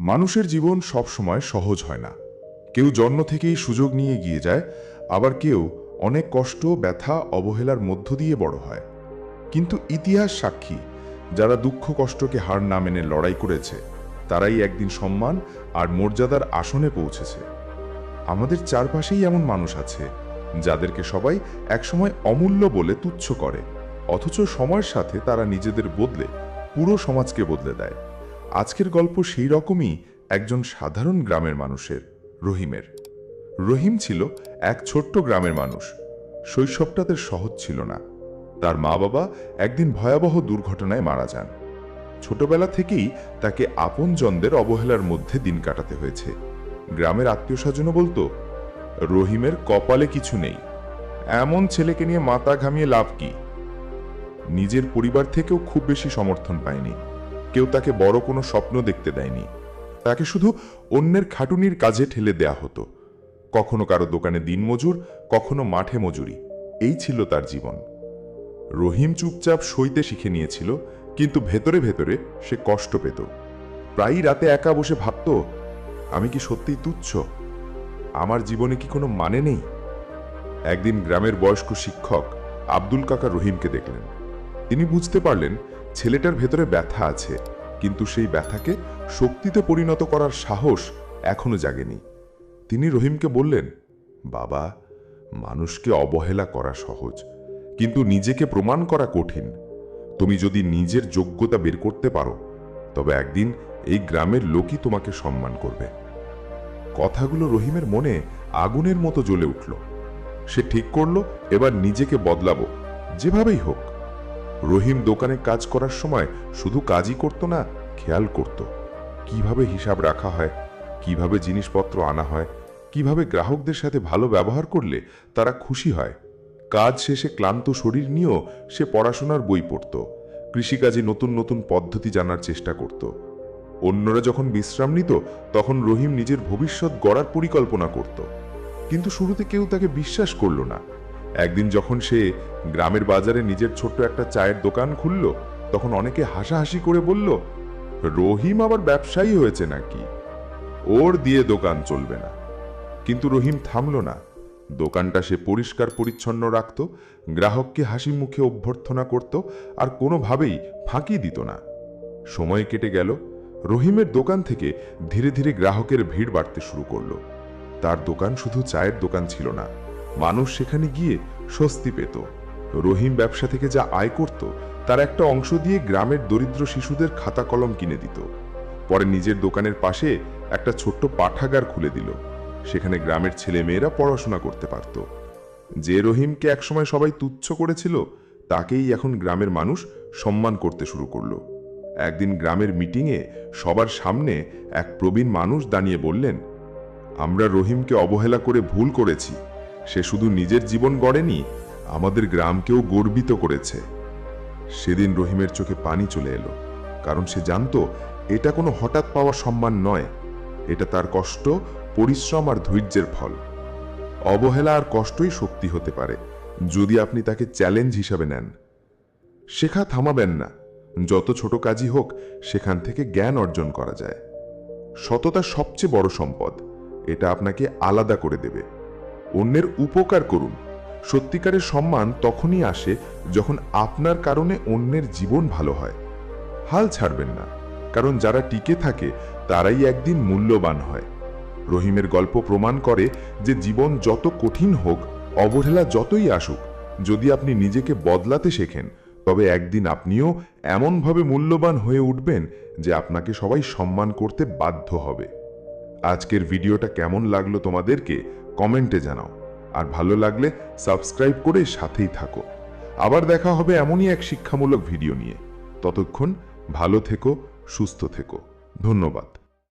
মানুষের জীবন সবসময় সহজ হয় না। কেউ জন্ম থেকেই সুযোগ নিয়ে এগিয়ে যায়, আবার কেউ অনেক কষ্ট, ব্যথা, অবহেলার মধ্য দিয়ে বড় হয়। কিন্তু ইতিহাস সাক্ষী, যারা দুঃখ কষ্টকে হার না মেনে লড়াই করেছে, তারাই একদিন সম্মান আর মর্যাদার আসনে পৌঁছেছে। আমাদের চারপাশেই এমন মানুষ আছে যাদেরকে সবাই একসময় অমূল্য বলে তুচ্ছ করে, অথচ সময়ের সাথে তারা নিজেদের বদলে পুরো সমাজকে বদলে দেয়। আজকের গল্প সেই রকমই একজন সাধারণ গ্রামের মানুষের, রহিমের। রহিম ছিল এক ছোট্ট গ্রামের মানুষ। শৈশবটা তার সহজ ছিল না। তার মা বাবা একদিন ভয়াবহ দুর্ঘটনায় মারা যান। ছোটবেলা থেকেই তাকে আপনজনদের অবহেলার মধ্যে দিন কাটাতে হয়েছে। গ্রামের আত্মীয় স্বজনও বলতো, রহিমের কপালে কিছু নেই, এমন ছেলেকে নিয়ে মাথা ঘামিয়ে লাভ কি। নিজের পরিবার থেকেও খুব বেশি সমর্থন পায়নি। কেউ তাকে বড় কোনো স্বপ্ন দেখতে দেয়নি। তাকে শুধু অন্যের খাটুনির কাজে ঠেলে দেয়া হতো। কখনো কারো দোকানে দিনমজুর, কখনো মাঠে মজুরি, এই ছিল তার জীবন। রহিম চুপচাপ সইতে শিখে নিয়েছিল, কিন্তু ভেতরে ভেতরে সে কষ্ট পেত। প্রায়ই রাতে একা বসে ভাবত, আমি কি সত্যিই তুচ্ছ? আমার জীবনে কি কোনো মানে নেই? একদিন গ্রামের বয়স্ক শিক্ষক আব্দুল কাকা রহিমকে দেখলেন। তিনি বুঝতে পারলেন ছেলেটার ভেতরে ব্যথা আছে, কিন্তু সেই ব্যথাকে শক্তিতে পরিণত করার সাহস এখনো জাগেনি। তিনি রহিমকে বললেন, বাবা, মানুষকে অবহেলা করা সহজ, কিন্তু নিজেকে প্রমাণ করা কঠিন। তুমি যদি নিজের যোগ্যতা বের করতে পারো, তবে একদিন এই গ্রামের লোকই তোমাকে সম্মান করবে। কথাগুলো রহিমের মনে আগুনের মতো জ্বলে উঠল। সে ঠিক করল, এবার নিজেকে বদলাবো, যেভাবেই হোক। রহিম দোকানে কাজ করার সময় শুধু কাজই করত না, খেয়াল করত কিভাবে হিসাব রাখা হয়, কিভাবে জিনিসপত্র আনা হয়, কিভাবে গ্রাহকদের সাথে ভালো ব্যবহার করলে তারা খুশি হয়। কাজ শেষে ক্লান্ত শরীর নিয়েও সে পড়াশোনার বই পড়ত, কৃষিকাজে নতুন নতুন পদ্ধতি জানার চেষ্টা করত। অন্যরা যখন বিশ্রাম নিত, তখন রহিম নিজের ভবিষ্যৎ গড়ার পরিকল্পনা করত। কিন্তু শুরুতে কেউ তাকে বিশ্বাস করল না। একদিন যখন সে গ্রামের বাজারে নিজের ছোট্ট একটা চায়ের দোকান খুলল, তখন অনেকে হাসাহাসি করে বলল, রহিম আবার ব্যবসায়ী হয়েছে নাকি, ওর দিয়ে দোকান চলবে না। কিন্তু রহিম থামল না। দোকানটা সে পরিষ্কার পরিচ্ছন্ন রাখত, গ্রাহককে হাসি মুখে অভ্যর্থনা করত, আর কোনোভাবেই ফাঁকি দিত না। সময় কেটে গেল। রহিমের দোকান থেকে ধীরে ধীরে গ্রাহকের ভিড় বাড়তে শুরু করলো। তার দোকান শুধু চায়ের দোকান ছিল না, মানুষ সেখানে গিয়ে স্বস্তি পেত। রহিম ব্যবসা থেকে যা আয় করত, তার একটা অংশ দিয়ে গ্রামের দরিদ্র শিশুদের খাতা কলম কিনে দিত। পরে নিজের দোকানের পাশে একটা ছোট্ট পাঠাগার খুলে দিল। সেখানে গ্রামের ছেলে মেয়েরা পড়াশোনা করতে পারত। যে রহিমকে একসময় সবাই তুচ্ছ করেছিল, তাকেই এখন গ্রামের মানুষ সম্মান করতে শুরু করলো। একদিন গ্রামের মিটিংয়ে সবার সামনে এক প্রবীণ মানুষ দাঁড়িয়ে বললেন, আমরা রহিমকে অবহেলা করে ভুল করেছি। সে শুধু নিজের জীবন গড়েনি, আমাদের গ্রামকেও গর্বিত করেছে। সেদিন রহিমের চোখে পানি চলে এলো, কারণ সে জানতো এটা কোনো হঠাৎ পাওয়া সম্মান নয়, এটা তার কষ্ট, পরিশ্রম আর ধৈর্যের ফল। অবহেলা আর কষ্টই শক্তি হতে পারে, যদি আপনি তাকে চ্যালেঞ্জ হিসাবে নেন। শেখা থামাবেন না, যত ছোট কাজই হোক সেখান থেকে জ্ঞান অর্জন করা যায়। সততা সবচেয়ে বড় সম্পদ, এটা আপনাকে আলাদা করে দেবে। অন্যের উপকার করুন। সত্যিকারের সম্মান তখনই আসে যখন আপনার কারণে অন্যের জীবন ভালো হয়। হাল ছাড়বেন না, কারণ যারা টিকে থাকে তারাই একদিন মূল্যবান হয়। রহিমের গল্প প্রমাণ করে যে জীবন যত কঠিন হোক, অবহেলা যতই আসুক, যদি আপনি নিজেকে বদলাতে শেখেন, তবে একদিন আপনিও এমনভাবে মূল্যবান হয়ে উঠবেন যে আপনাকে সবাই সম্মান করতে বাধ্য হবে। আজকের ভিডিওটা কেমন লাগলো তোমাদেরকে কমেন্টে জানাও, আর ভালো লাগলে সাবস্ক্রাইব করে সাথেই থাকো। আবার দেখা হবে এমনই এক শিক্ষামূলক ভিডিও নিয়ে। ততক্ষণ ভালো থেকো, সুস্থ থেকো। ধন্যবাদ।